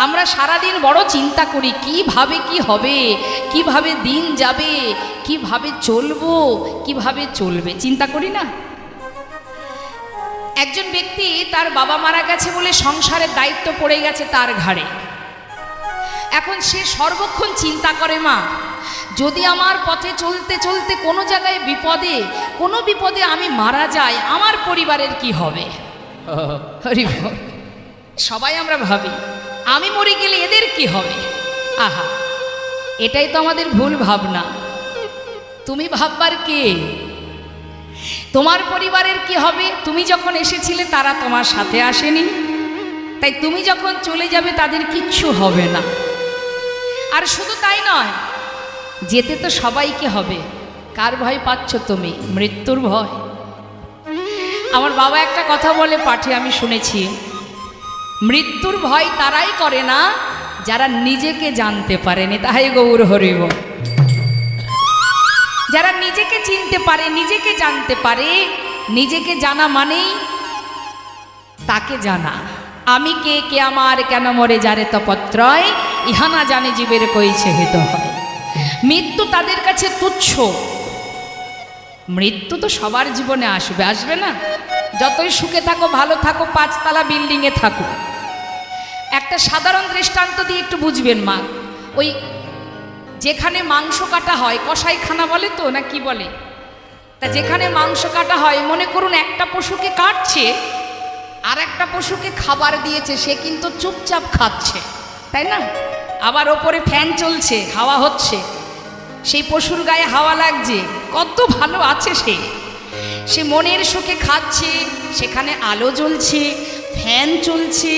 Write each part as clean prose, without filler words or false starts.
আমরা সারাদিন বড় চিন্তা করি কিভাবে কি হবে, কিভাবে দিন যাবে, কিভাবে চলবো, কিভাবে চলবে, চিন্তা করি না। একজন ব্যক্তি তার বাবা মারা গেছে বলে সংসারের দায়িত্ব পড়ে গেছে তার ঘাড়ে। এখন সে সর্বক্ষণ চিন্তা করে, মা যদি আমার পথে চলতে চলতে কোনো জায়গায় কোনো বিপদে আমি মারা যাই, আমার পরিবারের কি হবে। সবাই আমরা ভাবি আমি মরে গেলে এদের কি হবে। আহা, এটাই তো আমাদের ভুল ভাবনা। তুমি ভাববার কে? তোমার পরিবারের কি হবে? তুমি যখন এসেছিলে তারা তোমার সাথে আসেনি, তাই তুমি যখন চলে যাবে তাদের কিচ্ছু হবে না। আর শুধু তাই নয়, যেতে তো সবাইকে হবে। কার ভয় পাচ্ছ তুমি? মৃত্যুর ভয়। আমার বাবা একটা কথা বলে পাঠে আমি শুনেছি, মৃত্যুর ভয় তারাই করে না যারা নিজেকে জানতে পারেনি। তাই গৌর হরিব। যারা নিজেকে চিনতে পারে, নিজেকে জানতে পারে, নিজেকে জানা মানেই তাকে জানা। আমি কে, কে আমার, কেন মরে যারে তপত্রয়, ইহা না জানে জীবের কইছে হেত হয়। মৃত্যু তাদের কাছে তুচ্ছ। মৃত্যু তো সবার জীবনে আসবে, আসবে না? যতই সুখে থাকো, ভালো থাকো, 5 তলা বিল্ডিংয়ে থাকো। একটা সাধারণ দৃষ্টান্ত দিয়ে একটু বুঝবেন মা। ওই যেখানে মাংস কাটা হয়, কসাইখানা বলে তো না কি বলে, তা যেখানে মাংস কাটা হয়, মনে করুন একটা পশুকে কাটছে আর একটা পশুকে খাবার দিয়েছে, সে কিন্তু চুপচাপ খাচ্ছে, তাই না? আবার ওপরে ফ্যান চলছে, হাওয়া হচ্ছে, সেই পশুর গায়ে হাওয়া লাগছে, কত ভালো আছে সে মনের সুখে খাচ্ছে। সেখানে আলো জ্বলছে, ফ্যান চলছে,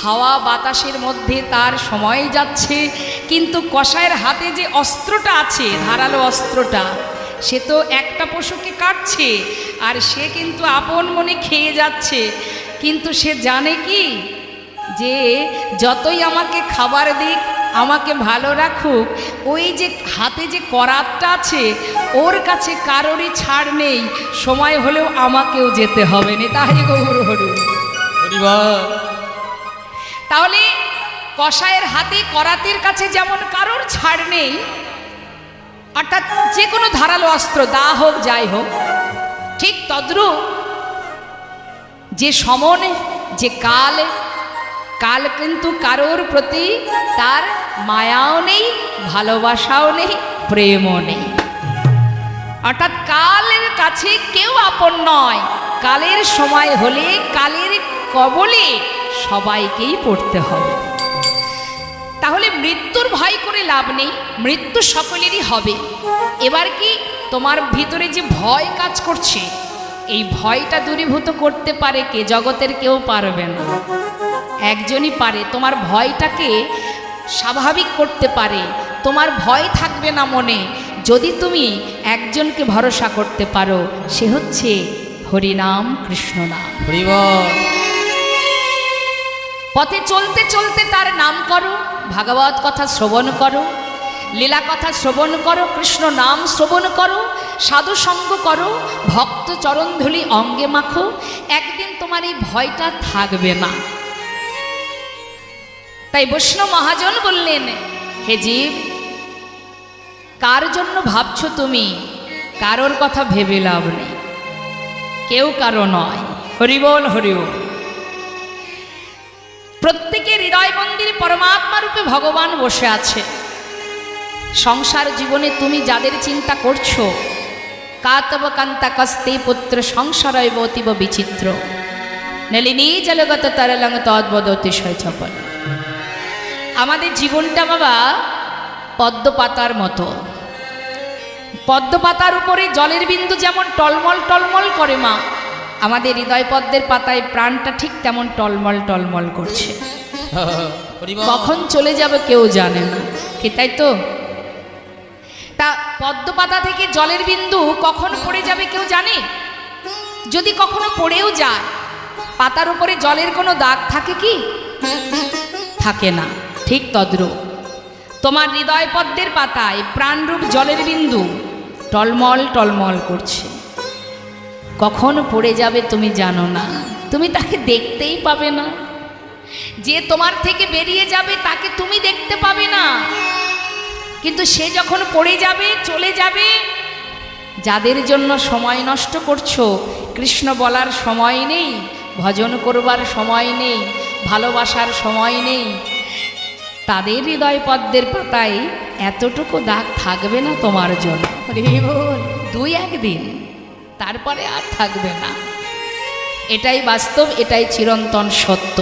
হাওয়া বাতাসের মধ্যে তার সময় যাচ্ছে। কিন্তু কসাইয়ের হাতে যে অস্ত্রটা আছে, ধারালো অস্ত্রটা, সে তো একটা পশুকে কাটছে আর সে কিন্তু আপন মনে খেয়ে যাচ্ছে। কিন্তু সে জানে কি, যে যতই আমাকে খাবার দিক, আমাকে ভালো রাখুক, ওই যে হাতে যে করাতটা আছে, ওর কাছে কারোরই ছাড় নেই, সময় হলেও আমাকেও যেতে হবে না। তাই গৌর হরি। তাহলে কসাইয়ের হাতে করাতের কাছে যেমন কারোর ছাড় নেই, অর্থাৎ যে কোনো ধারালো অস্ত্র, দা হোক যাই হোক, ঠিক তদ্রূপ যে সমন, যে কাল কিন্তু কারোর প্রতি তার মায়াও নেই, ভালোবাসাও নেই, প্রেমও নেই। অর্থাৎ কালের কাছে কেউ আপন নয়। কালের সময় হলে কালের কবলে সবাইকেই পড়তে হবে। তাহলে মৃত্যুর ভয় করে লাভ নেই, মৃত্যু সকলেরই হবে। এবার কি তোমার ভিতরে যে ভয় কাজ করছে, এই ভয়টা দূরীভূত করতে পারে কে? জগতের কেউ পারবে না, একজনই পারে। তোমার ভয়টাকে স্বাভাবিক করতে পারে, তোমার ভয় থাকবে না মনে, যদি তুমি একজনকে ভরসা করতে পারো, সে হচ্ছে হরিনাম, কৃষ্ণ নাম। পথে চলতে চলতে তার নাম করো, ভাগবত কথা শ্রবণ করো, লীলা কথা শ্রবণ করো, কৃষ্ণ নাম শ্রবণ করো, সাধু সঙ্গ করো, ভক্ত চরণধূলি অঙ্গে মাখো। একদিন তোমার এই ভয়টা থাকবে না। তাই বৈষ্ণব মহাজন বললেন, হে জীব, কার জন্য ভাবছো তুমি? কারোর কথা ভেবে লাভ নেই, কেউ কারো নয়। হরিবোল হরিবোল। প্রত্যেকের হৃদয় মন্দিরে পরমাত্মা রূপে ভগবান বসে আছে। সংসার জীবনে তুমি যাদের চিন্তা করছো, কাতব কান্তা কস্তে পুত্র সংসারয় অতীব বিচিত্র, নলিনী জলগত তরলং তদ্বদ অতিশয় চপল। আমাদের জীবনটা বাবা পদ্মপাতার মতো। পদ্মপাতার উপরে জলের বিন্দু যেমন টলমল টলমল করে মা, আমাদের হৃদয় পদ্মের পাতায় প্রাণটা ঠিক তেমন টলমল টলমল করছে। কখন চলে যাবে কেউ জানে না, কি তাই তো? তা পদ্মপাতা থেকে জলের বিন্দু কখন পড়ে যাবে কেউ জানে? যদি কখনো পড়েও যায়, পাতার উপরে জলের কোনো দাগ থাকে কি? থাকে না। ঠিক তদ্রূপ তোমার হৃদয় পদ্মের পাতায় প্রাণরূপ জলের বিন্দু টলমল টলমল করছে। কখন পড়ে যাবে তুমি জানো না, তুমি তাকে দেখতেই পাবে না। যে তোমার থেকে বেরিয়ে যাবে তাকে তুমি দেখতে পাবে না, কিন্তু সে যখন পড়ে যাবে, চলে যাবে, যাদের জন্য সময় নষ্ট করছো, কৃষ্ণ বলার সময় নেই, ভজন করবার সময় নেই, ভালোবাসার সময় নেই, তাদের হৃদয় পদ্মের পাতায় এতটুকু দাগ থাকবে না তোমার জন্য। দুই একদিন, তারপরে আর থাকবে না। এটাই বাস্তব, এটাই চিরন্তন সত্য।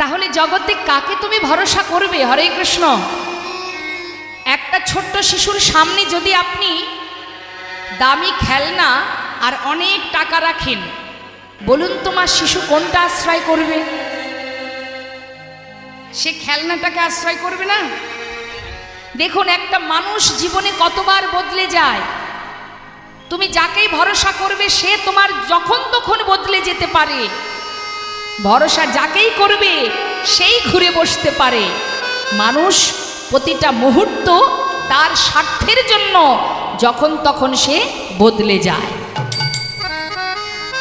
তাহলে জগতে কাকে তুমি ভরসা করবে? হরে কৃষ্ণ। একটা ছোট্ট শিশুর সামনে যদি আপনি দামি খেলনা আর অনেক টাকা রাখেন, বলুন তোমার শিশু কোনটা আশ্রয় করবে? সে খেলনাটাকে আশ্রয় করবে না। দেখুন, একটা মানুষ জীবনে কতবার বদলে যায়। তুমি যাকেই ভরসা করবে সে তোমার যখন তখন বদলে যেতে পারে। ভরসা যাকেই করবে সেই ঘুরে বসতে পারে। মানুষ প্রতিটা মুহূর্ত তার স্বার্থের জন্য যখন তখন সে বদলে যায়,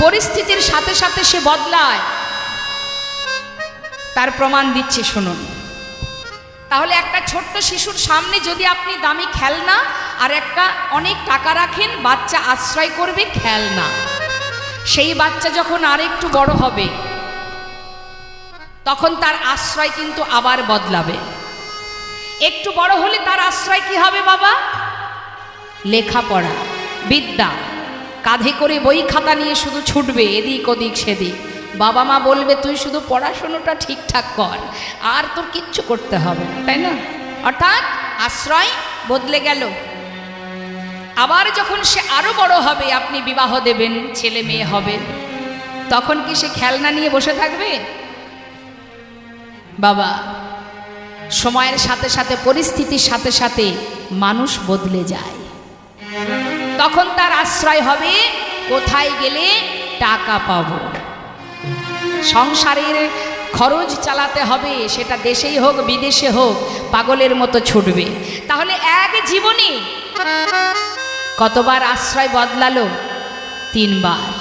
পরিস্থিতির সাথে সাথে সে বদলায়। তার প্রমাণ দিচ্ছে, শুনুন। তাহলে একটা ছোট্ট শিশুর সামনে যদি আপনি দামি খেলনা আর একটা অনেক টাকা রাখেন, বাচ্চা আশ্রয় করবে খেলনা। সেই বাচ্চা যখন আরেকটু বড় হবে তখন তার আশ্রয় কিন্তু আবার বদলাবে। একটু বড় হলে তার আশ্রয় কি হবে বাবা? লেখাপড়া, বিদ্যা। কাঁধে করে বই খাতা নিয়ে শুধু ছুটবে এদিক ওদিক সেদিক। বাবা মা বলবে তুই শুধু পড়াশোনাটা ঠিকঠাক কর, আর তোর কিচ্ছু করতে হবে না, তাই না? অর্থাৎ আশ্রয় বদলে গেল। আবার যখন সে আরো বড় হবে, আপনি বিবাহ দেবেন, ছেলে মেয়ে হবে, তখন কি সে খেলনা নিয়ে বসে থাকবে? বাবা, সময়ের সাথে সাথে, পরিস্থিতির সাথে সাথে মানুষ বদলে যায়। তখন তার আশ্রয় হবে কোথায় গেলে টাকা পাবো, সংসারের খরচ চালাতে হবে, সেটা দেশেই হোক বিদেশে হোক, পাগলের মতো ছুটবে। তাহলে এক জীবনে কতবার আশ্রয় বদলালো? 3 বার।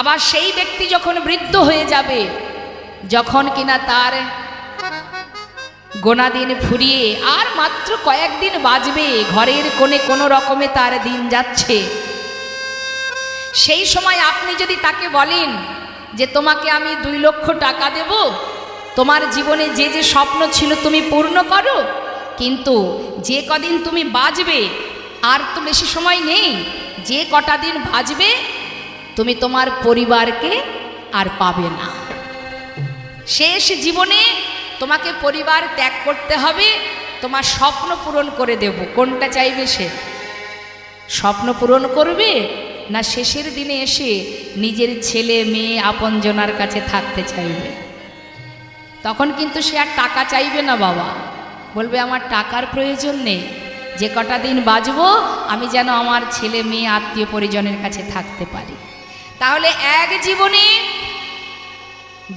আবার সেই ব্যক্তি যখন বৃদ্ধ হয়ে যাবে, যখন কিনা তার গোনা দিন ফুরিয়ে আর মাত্র কয়েকদিন বাঁচবে, ঘরের কোণে কোনো রকমে তার দিন যাচ্ছে, সেই সময় আপনি যদি তাকে বলেন যে তোমাকে আমি 2 লক্ষ টাকা দেব, তোমার জীবনে যে যে স্বপ্ন ছিল তুমি পূর্ণ করো, কিন্তু যে কদিন তুমি বাঁচবে, আর তো বেশি সময় নেই, যে কটা দিন বাঁচবে তুমি তোমার পরিবারকে আর পাবে না। শেষ জীবনে তোমাকে পরিবার ত্যাগ করতে হবে, তোমার স্বপ্ন পূরণ করে দেব। কোনটা চাইবে সে? স্বপ্ন পূরণ করবে, না শেষের দিনে এসে নিজের ছেলে মেয়ে আপনজনার কাছে থাকতে চাইবে? তখন কিন্তু সে আর টাকা চাইবে না বাবা, বলবে আমার টাকার প্রয়োজন নেই, যে কটা দিন বাঁচবো আমি যেন আমার ছেলে মেয়ে আত্মীয় পরিজনের কাছে থাকতে পারি। তাহলে এক জীবনে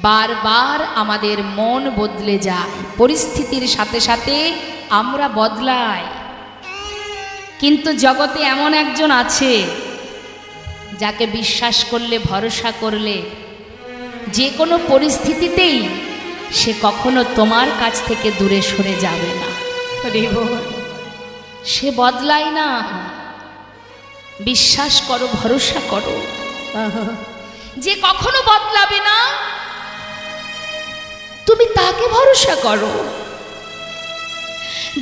বারবার আমাদের মন বদলে যায়, পরিস্থিতির সাথে সাথে আমরা বদলাই। কিন্তু জগতে এমন একজন আছে যাকে বিশ্বাস করলে, ভরসা করলে, যে কোনো পরিস্থিতিতেই সে কখনো তোমার কাছ থেকে দূরে সরে যাবে না। সে বদলায় না। বিশ্বাস করো, ভরসা করো, যে কখনো বদলাবে না, তুমি তাকে ভরসা করো,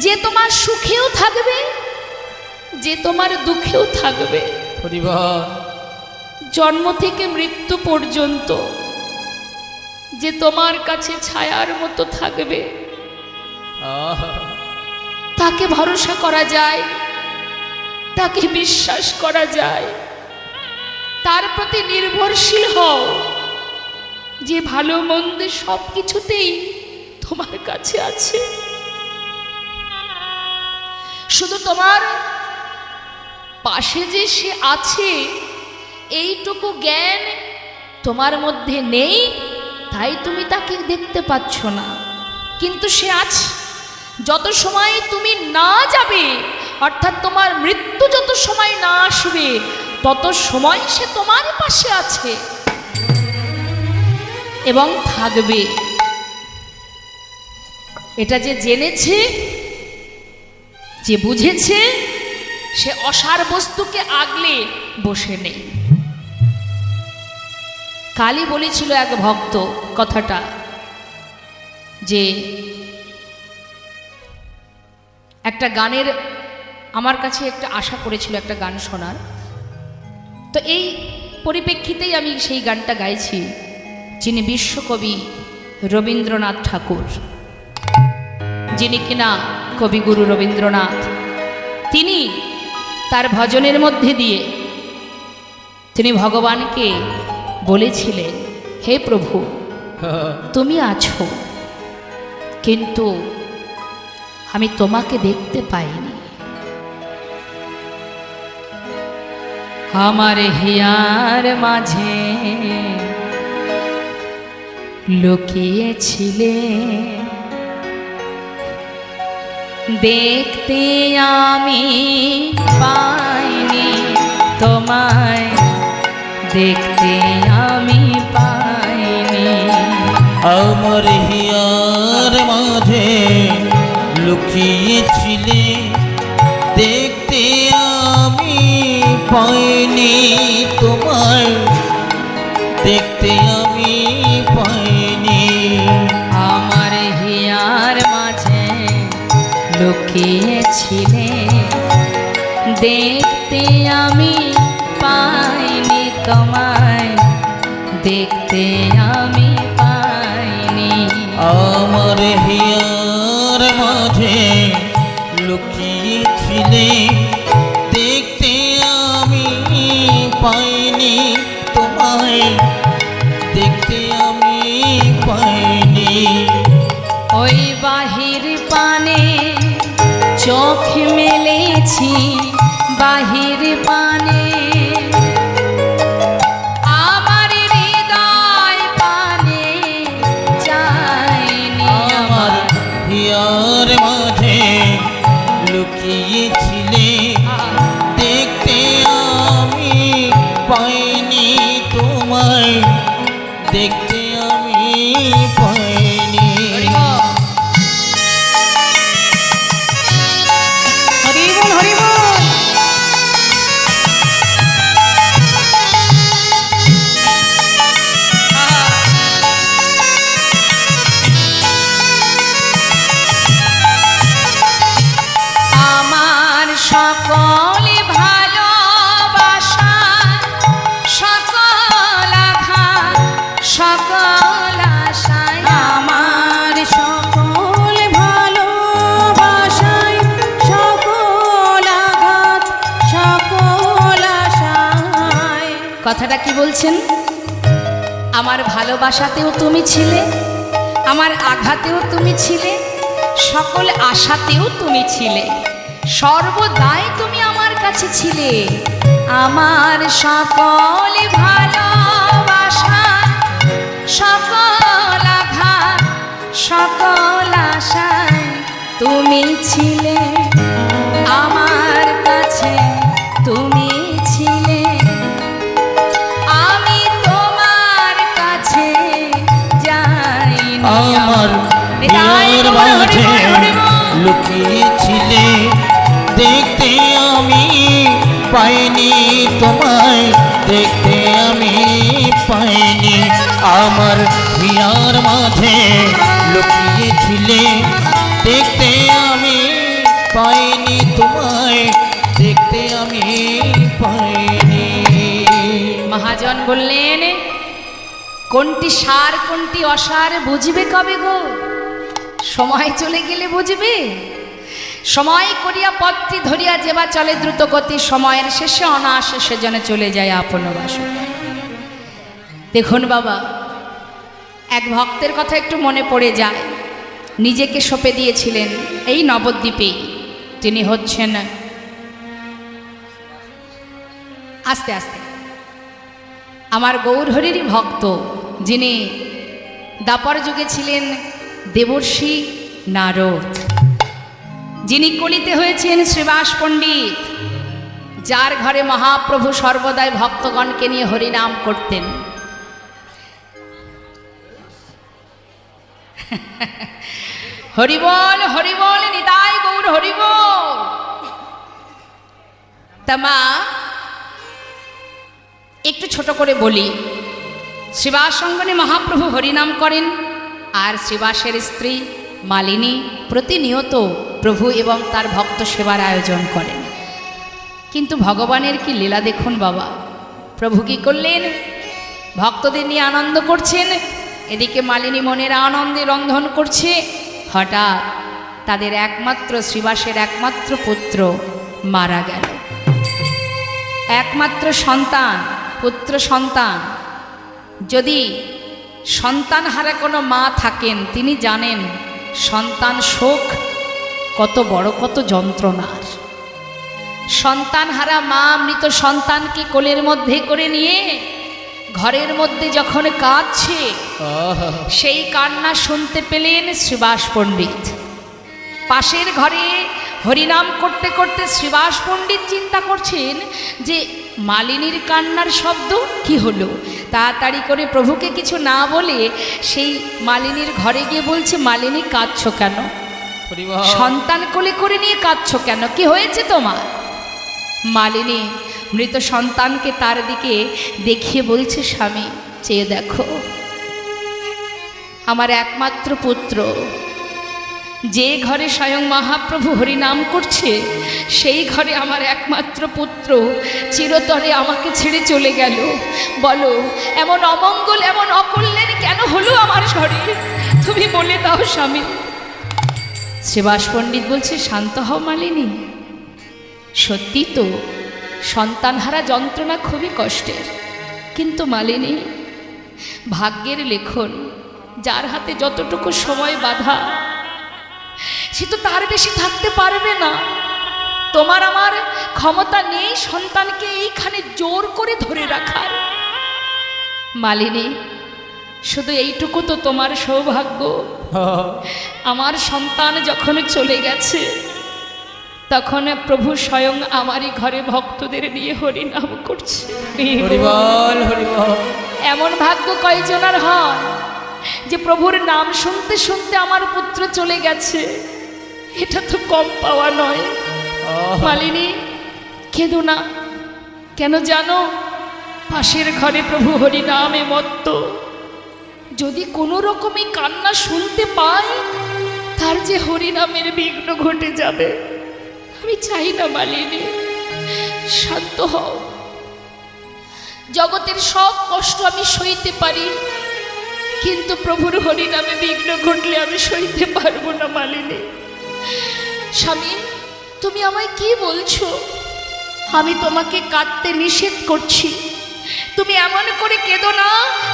যে তোমার সুখেও থাকবে, যে তোমার দুঃখেও থাকবে, জন্ম থেকে মৃত্যু পর্যন্ত যে তোমার কাছে ছায়ার মতো থাকবে, তাকে ভরসা করা যায়, তাকে বিশ্বাস করা যায়, তার প্রতি নির্ভরশীল হও, যে ভালো মন্দে সব কিছুতেই তোমার কাছে আছে। শুধু তোমার পাশে যে সে আছে এইটুকু জ্ঞান তোমার মধ্যে নেই, তাই তুমি তাকে দেখতে পাচ্ছ না, কিন্তু সে আছে। যত সময় তুমি না যাবে, অর্থাৎ তোমার মৃত্যু যত সময় না আসবে, তত সময় সে তোমার পাশে আছে। এবং থাকবে। এটা যে জেনেছে, যে বুঝেছে, সে অসার বস্তুকে আগলে বসে নেই। কালই বলেছিল এক ভক্ত কথাটা, যে একটা গানের আমার কাছে একটা আশা করেছিল একটা গান শোনার, তো এই পরিপ্রেক্ষিতেই আমি সেই গানটা গাইছি। যিনি বিশ্বকবি রবীন্দ্রনাথ ঠাকুর, যিনি কিনা কবিগুরু রবীন্দ্রনাথ, তিনি তার ভজনের মধ্যে দিয়ে তিনি ভগবানকে বলেছিলেন, হে প্রভু, তুমি আছো, কিন্তু আমি তোমাকে দেখতে পাইনি। আমার হিয়ার মাঝে লুকিয়েছিলে, দেখতে আমি পাইনি তোমায়, দেখতে আমি পাইনি। আমার হিয়ার মাঝে লুকিয়েছিলে, দেখতে আমি পাইনি তোমায়, দেখতে আমি পাইনি। আমার হিয়ার মাঝে লুকিয়েছিলে, দেখতে আমি পাইনি তোমায়, দেখতে আমি পাইনি। আমার হিয়ার মাঝে লুকিয়েছিলে, দেখতে আমি পাইনি তোমায়, দেখতে আমি পাইনি। ওই বাহির পানে চোখ মেলেছি, বাহির পানে আমার হৃদয় পানে যায়নি। আমার হিয়ার মাঝে লুকিয়েছিলে, দেখতে আমি পাইনি তোমায়, দেখতে আমি পাইনি। হরি বল, হরি বল। আমার সকল ভালোবাসা, সকল আঘাত, সকল আশায়, আমার সকল ভালোবাসায়, সকল আঘাত, সকল আশায়। কথাটা কি বলছেন? আমার ভালোবাসাতেও তুমি ছিলে, আমার আঘাতেও তুমি ছিলে, সকল আশাতেও তুমি ছিলে, সর্বদাই তুমি আমার কাছে ছিলে। আমার সকল ভালোবাসা, সকল আঘাত, সকল আশায় তুমি ছিলে, আমার কাছে তুমি ছিলে। আমি তোমার কাছে যাইনি। আমার হিয়ার মাঝে লুকিয়েছিলে, দেখতে আমি পাইনি তোমায়, দেখতে আমি পাইনি। আমার হিয়ার মাঝে লুকিয়েছিলে, দেখতে আমি পাইনি তোমায়, দেখতে আমি পাইনি। মহাজন বললেন, কোনটি সার কোনটি অসার বুঝবে কবে গো? সময় চলে গেলে বুঝবে। সময় করিয়া পত্রী ধরিয়া যেবা চলে দ্রুত গতি, সময়ের শেষে অনায়াসে সেজনে চলে যায় আপন বাসন। দেখুন বাবা, এক ভক্তের কথা একটু মনে পড়ে যায়। নিজেকে সঁপে দিয়েছিলেন এই নবদ্বীপেই। তিনি হচ্ছেন, আস্তে আস্তে, আমার গৌরহরিরই ভক্ত, যিনি দাপর যুগে ছিলেন দেবর্ষি নারদ, যিনি কলিতে হয়েছেন শ্রীবাস পণ্ডিত, যার ঘরে মহাপ্রভু সর্বদাই ভক্তগণকে নিয়ে হরিনাম করতেন। হরিবল হরিবল নিতাই গৌর হরিবল। তা মা একটু ছোট করে বলি, শ্রীবাস অঙ্গনে মহাপ্রভু হরিনাম করেন, আর শ্রীবাসের স্ত্রী মালিনী প্রতিনিয়ত প্রভু এবং তার ভক্ত সেবার আয়োজন করেন। কিন্তু ভগবানের কি লীলা দেখুন বাবা, প্রভু কি করলেন, ভক্তদের নিয়ে আনন্দ করছেন, এদিকে মালিনী মনের আনন্দে রন্ধন করছে। হঠাৎ তাদের একমাত্র শ্রীবাসের একমাত্র পুত্র মারা গেল। একমাত্র সন্তান, পুত্র সন্তান। যদি সন্তান হারা কোনো মা থাকেন তিনি জানেন সন্তান শোক কত বড়, কত যন্ত্রণার। সন্তান হারা মা মৃত সন্তানকে কোলের মধ্যে করে নিয়ে ঘরের মধ্যে যখন কাঁদছে, সেই কান্না শুনতে পেলেন শ্রীবাস পণ্ডিত। পাশের ঘরে হরিনাম করতে করতে শ্রীবাস পণ্ডিত চিন্তা করছেন যে মালিনীর কান্নার শব্দ কি হলো। তাড়াতাড়ি করে প্রভুকে কিছু না বলে সেই মালিনীর ঘরে গিয়ে বলছে, মালিনী কাঁদছো কেন, সন্তান কোলে করে নিয়ে কাঁদছো কেন, কি হয়েছে তোমার? মালিনী মৃত সন্তানকে তার দিকে দেখিয়ে বলছে, স্বামী চেয়ে দেখো, আমার একমাত্র পুত্র, যে ঘরে স্বয়ং মহাপ্রভু হরিনাম করছে সেই ঘরে আমার একমাত্র পুত্র চিরতরে আমাকে ছেড়ে চলে গেল। বলো এমন অমঙ্গল, এমন অকল্যাণ কেন হলো আমার শরীর, তুমি বলে দাও স্বামী। শ্রীবাস পণ্ডিত বলছে, শান্ত হও মালিনী, সত্যি তো সন্তানহারা যন্ত্রণা খুবই কষ্টের, কিন্তু মালিনী ভাগ্যের লেখন, যার হাতে যতটুকু সময় বাঁধা সে তো তার বেশি থাকতে পারবে না। তোমার আমার ক্ষমতা নেই সন্তানকে এইখানে জোর করে ধরে রাখার। মালিনী শুধু এইটুকু তো তোমার সৌভাগ্য, আমার সন্তান যখন চলে গেছে তখন প্রভু স্বয়ং আমারই ঘরে ভক্তদের নিয়ে হরিনাম করছে। হরিবল হরিবল। এমন ভাগ্য কয়জনার হয় যে প্রভুর নাম শুনতে শুনতে আমার পুত্র চলে গেছে, এটা তো কম পাওয়া নয়। মালিনী কেঁদো না, কেন জানো, পাশের ঘরে প্রভু হরিনামে মত্ত, যদি কোনো রকমই কান্না শুনতে পায় তার যে হরিনামের বিঘ্ন ঘটে যাবে। আমি চাই না মালিনী, শান্ত হও। জগতের সব কষ্ট আমি সইতে পারি, কিন্তু প্রভুর হরিনামে বিঘ্ন ঘটলে আমি সইতে পারবো না মালিনী। স্বামী তুমি আমায় কি বলছো? আমি তোমাকে কাঁদতে নিষেধ করছি, তুমি এমন করে কেঁদো না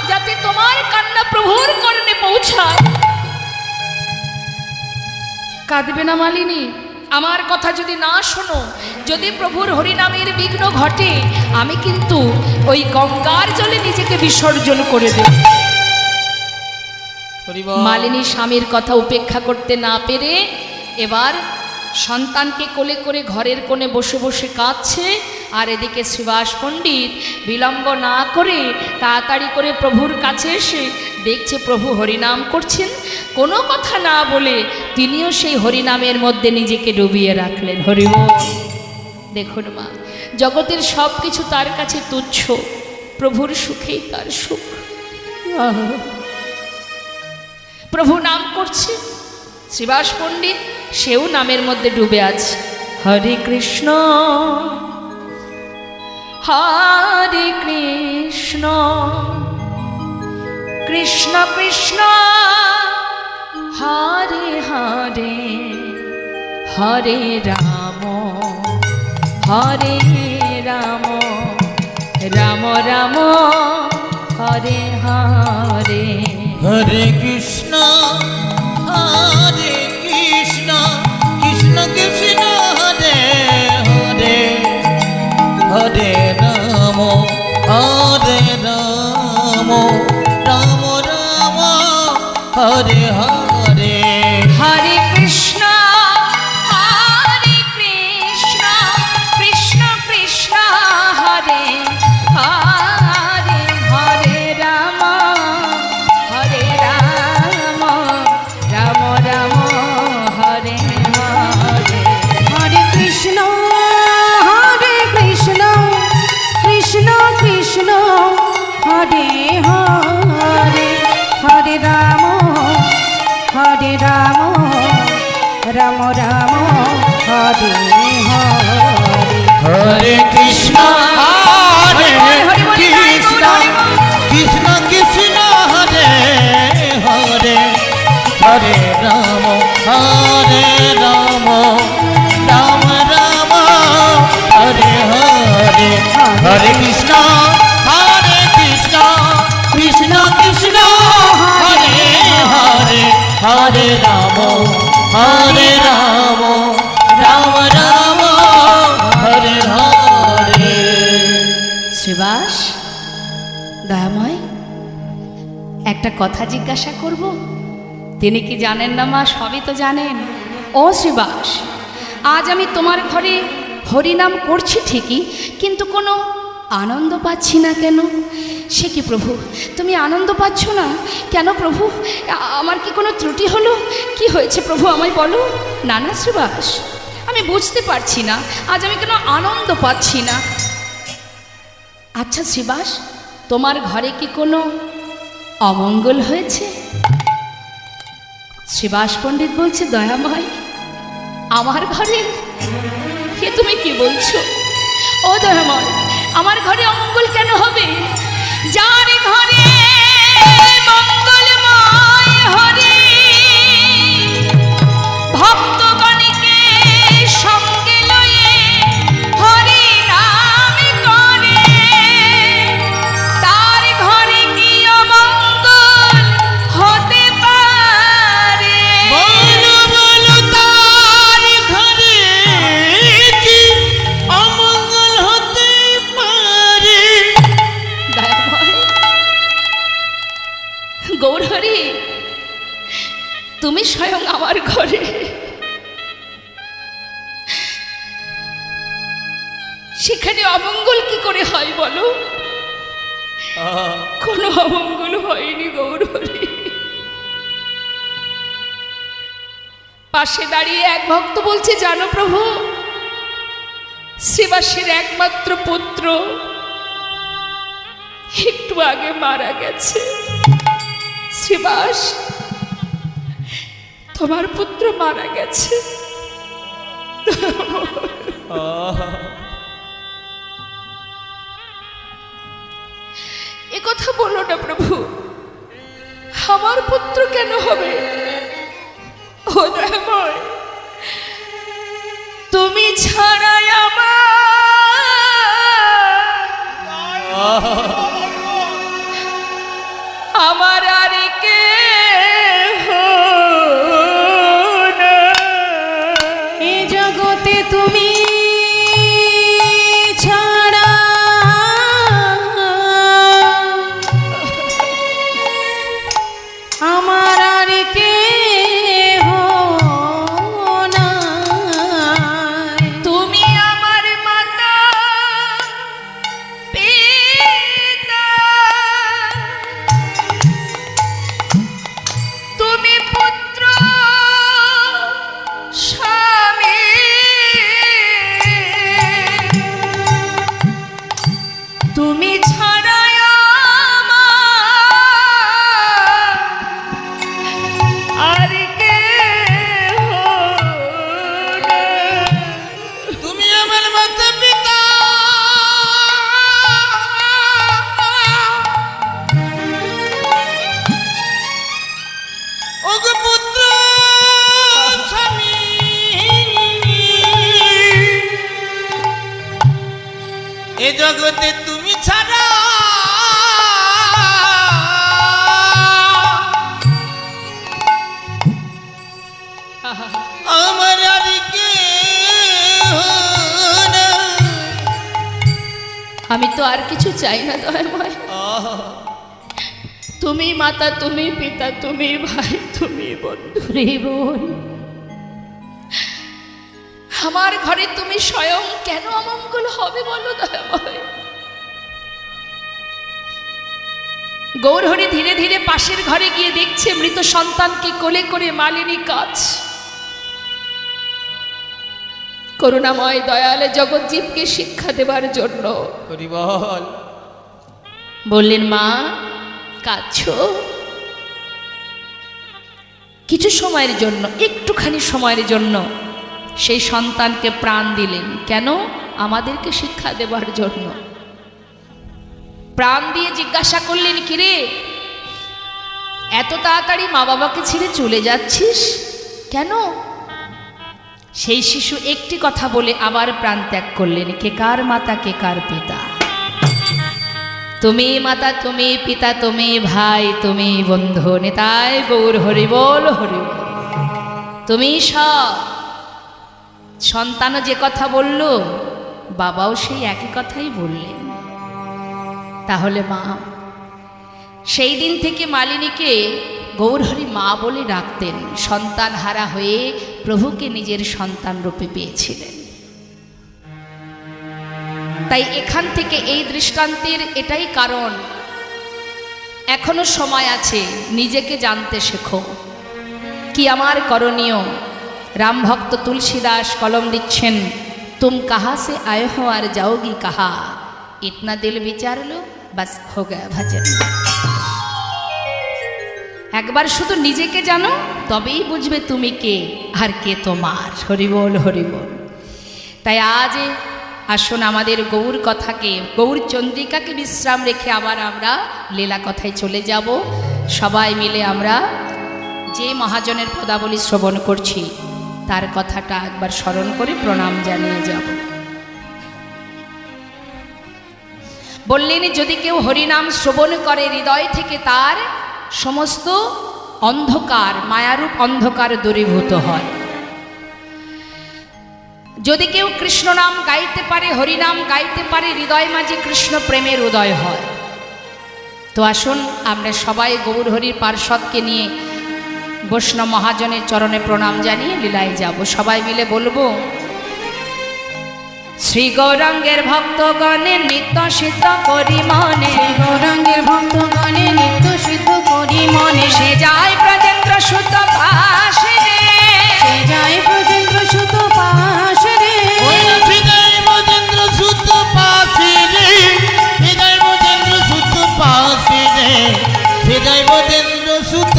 যাতে তোমার কান্না প্রভুর কর্ণে পৌঁছায়। কাঁদবে না মালিনী, আমার কথা যদি না শোনো, যদি প্রভুর হরিনামের বিঘ্ন ঘটে, আমি কিন্তু ওই গঙ্গার জলে নিজেকে বিসর্জন করে দেব। মালিনী স্বামীর কথা উপেক্ষা করতে না পেরে এবার সন্তানকে কোলে করে ঘরের কোণে বসে বসে কাঁদছে, আর এদিকে শ্রীবাস পণ্ডিত বিলম্ব না করে তাড়াতাড়ি করে প্রভুর কাছে এসে দেখছে প্রভু হরিনাম করছেন। কোনো কথা না বলে তিনিও সেই হরিনামের মধ্যে নিজেকে ডুবিয়ে রাখলেন। হরিবল। দেখুন মা, জগতের সব কিছু তার কাছে তুচ্ছ, প্রভুর সুখেই তার সুখ। প্রভু নাম করছে, শ্রীবাস পণ্ডিত সেও নামের মধ্যে ডুবে আছে। হরে কৃষ্ণ হরে কৃষ্ণ কৃষ্ণ কৃষ্ণ হরে হরে হরে রাম হরে রাম রাম রাম হরে হরে। হরে কৃষ্ণ হরে কৃষ্ণ কৃষ্ণ কৃষ্ণ হরে হরে হরে রাম হরে রাম রাম রাম হরে হরে। হরে কৃষ্ণ হরে কৃষ্ণ কৃষ্ণ কৃষ্ণ হরে হরে হরে রাম রাম রাম হরে হরে। হরে কৃষ্ণ হরে কৃষ্ণ কৃষ্ণ কৃষ্ণ হরে হরে হরে রাম রাম রাম রাম হরে হরে হরে কৃষ্ণ কৃষ্ণ কৃষ্ণ হরে হরে হরে রাম রাম রাম রাম হরে হরে। শ্রীবাস, দয়াময়, একটা কথা জিজ্ঞাসা করব? তিনি কি জানেন না মা? সবই তো জানেন। ও শ্রীবাস, আজ আমি তোমার ঘরে হরিনাম করছি ঠিকই, কিন্তু কোনো আনন্দ পাচ্ছি না কেন? সে কি প্রভু, তুমি আনন্দ পাচ্ছ না কেন প্রভু? আমার কি কোনো ত্রুটি হলো? কি হয়েছে প্রভু, আমায় বলো। না না শ্রীবাস, আমি বুঝতে পারছি না আজ আমি কেন আনন্দ পাচ্ছি না। আচ্ছা শ্রীবাস, তোমার ঘরে কি কোনো অমঙ্গল হয়েছে? শ্রীবাস পণ্ডিত বলছে, দয়াময়, আমার ঘরে? কে তুমি কি বলছো? ও দয়াময়, আমার ঘরে অমঙ্গল কেন হবে? যার ঘরে মঙ্গলময় হরি ভক্তগণকে সঙ্গে লয়ে হরি নাম করে, তার ঘরে কি অমঙ্গল হতে পারে? বলো বলো, তার ঘরে কি অমঙ্গল হতে পারে? দয়াময়, গৌরহরি, তুমি স্বয়ং আমার ঘরে, সেখানে অমঙ্গল কি করে হয় বলো? কোনো অমঙ্গল হয়নি গৌরহরি। পাশে দাঁড়িয়ে এক ভক্ত বলছে, জানো প্রভু, শ্রীবাসের একমাত্র পুত্র একটু আগে মারা গেছে। শ্রীবাস, তোমার পুত্র মারা গেছে। এ কথা বলো না প্রভু, আমার পুত্র কেন হবে? ও দয়াময়, তুমি ছাড়াই আমার আর কে এ জগতে তুমি ছাড়া আমার আর কেহ নাই। তুমি আমার মাতা পিতা, তুমি পুত্র স্বামী, তুমি ছাড়া আর কেহ নাই। তুমি আমার মাতা পিতা, ওগো পুত্র স্বামী, এ জগতে তুমি ছাড়া আমার আর কেহ নাই। আমি তো আর কিছু চাই না দয়াময়। তুমি মাতা, তুমি পিতা, তুমি ভাই, তুমি বন্ধু রে বোন। আমার ঘরে তুমি স্বয়ং কেন অমঙ্গল হবে বলো দয়াময়? গৌরহরি ধীরে ধীরে পাশের ঘরে গিয়ে দেখছে মৃত সন্তানকে কোলে করে মালিনী কাজ। করুণাময় দয়ালে জগজ্জীবকে শিক্ষা দেবার জন্য হরিবল। বললেন, মা কাঁদছো? কিছু সময়ের জন্য, একটুখানি সময়ের জন্য সেই সন্তানকে প্রাণ দিলেন। কেন? আমাদেরকে শিক্ষা দেবার জন্য। প্রাণ দিয়ে জিজ্ঞাসা করলেন, কিরে এত তাড়াতাড়ি মা বাবাকে ছেড়ে চলে যাচ্ছিস কেন? সেই শিশু একটি কথা বলে আবার প্রাণ ত্যাগ করলেন, কে কার মাতা কে কার পিতা, তুমি মাতা তুমি পিতা তুমি ভাই তুমি বন্ধু, নিতাই গৌর হরি বল হরি বল। তুমি সব। সন্তানও যে কথা বলল, বাবাও সেই একই কথাই বললেন। তাহলে মা, সেই দিন থেকে মালিনীকে গৌরহরি মা বলে ডাকতেন। সন্তান হারা হয়ে প্রভুকে নিজের সন্তান রূপে পেয়েছিলেন। তাই এখান থেকে এই দৃষ্টান্তের এটাই কারণ, এখনো সময় আছে, নিজেকে জানতে শেখো কি আমার করণীয়। রামভক্ত তুলসীদাস কলম দিচ্ছেন, তুম কাহা সে আয়ে হো আর যাওগি কাহা, ইতনা দিল বিচার লো বাস হো গয়া ভজন। একবার শুধু নিজেকে জানো, তবেই বুঝবে তুমি কে আর কে তোমার। হরিবোল হরিবোল। তাই আজ আসুন আমাদের গৌর কথাকে, গৌর চন্দ্রিকাকে বিশ্রাম রেখে আবার আমরা লীলা কথায় চলে যাব। সবাই মিলে আমরা যে মহাজনের পদাবলী শ্রবণ করছি তার কথাটা একবার স্মরণ করে প্রণাম জানিয়ে যাব। বললেন, যদি কেউ হরিনাম শ্রবণ করে হৃদয় থেকে, তার সমস্ত অন্ধকার, মায়ারূপ অন্ধকার দূরীভূত হয়। যদি কেউ কৃষ্ণ নাম গাইতে পারে, হরিনাম গাইতে পারে, হৃদয় মাঝে কৃষ্ণ প্রেমের উদয় হয়। তো আসুন আমরা সবাই গৌর হরির পার্ষদকে নিয়ে বৈষ্ণব মহাজনের চরণে প্রণাম জানিয়ে লীলায় যাব। সবাই মিলে বলবো, শ্রী গৌরাঙ্গের ভক্তগণে নিত্য সিদ্ধ করি মনে, গৌরাঙ্গের ভক্তগণে নিত্য সিদ্ধ করি মনে, সে যায় ব্রজেন্দ্র সুত পাশে রে, সে যায় ব্রজেন্দ্র সুত পাশে রে, হৃদয় মজেন্দ্র সুত পাশে রে, হৃদয় মজেন্দ্র সুত পাশে রে, হৃদয় মজেন্দ্র সুত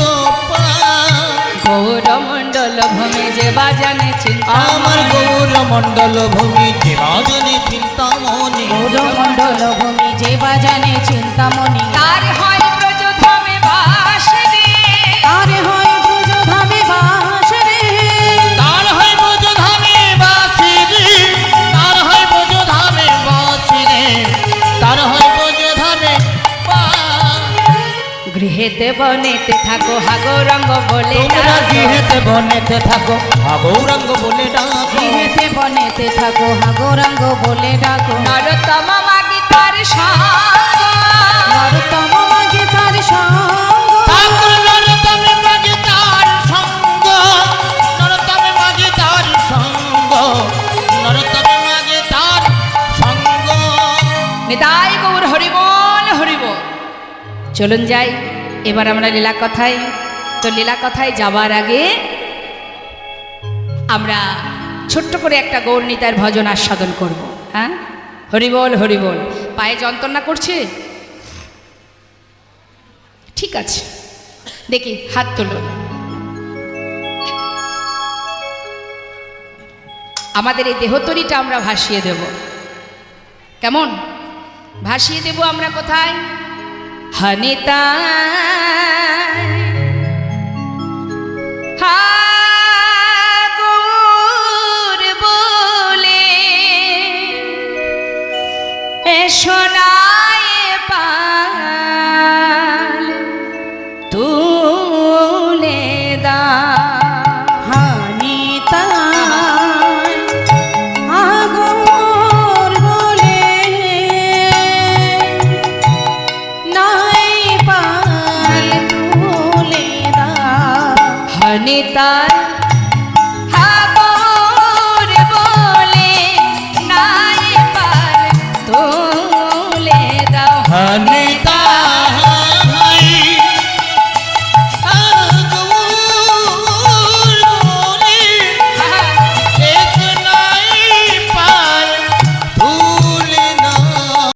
গৌরমণ্ডল ভূমি যে বাজানে চিন্তা, আমার গৌর মণ্ডল ভূমি যে বাজানে চিন্তামণি, গৌরমণ্ডল ভূমি যে বাজানে চিন্তামণি, তার হয় ব্রজধামে বাস রে, তার হয় ব্রজধামে বাস রে, তার হয় ব্রজধামে বাসি রে, তার হয় ব্রজধামে বাসি রে, তার হয় ব্রজধামে গৃহেতে বনেতে থাকো হাগৌরঙ্গ বলে তোমরা ডাকো, গৃহেতে বনেতে থাকো গৌরাঙ্গ বলে ডাকো, গৃহেতে বনেতে থাকো হা গৌরাঙ্গ বলে ডাকো, নরতম মাগি তার সঙ্গ, নরতম মাঝে তার সঙ্গ, ঠাকুর নরতমে মাঝে তার সঙ্গ, নরতমে মাঝে তার সঙ্গ, নরতমে মাঝে তার সঙ্গ। নিতাই গৌর হরিবল হরিবল। চলুন যাই এবার আমরা লীলা কথায়। তো লীলা কথায় যাবার আগে আমরা ছোট্ট করে একটা গৌর নিতাইয়ের ভজন আস্বাদন করব। হ্যাঁ, হরিবল হরিবল। পায়ে যন্ত্রণা করছে? ঠিক আছে, দেখি হাত তুলুন। আমাদের এই দেহতরিটা আমরা ভাসিয়ে দেব। কেমন ভাসিয়ে দেব আমরা? কোথায়? হনিতা হাগুর বলে শোনায় পাল তুলে দা হানিতা আগর বলে নাই পাল তুলে দা, হনিতা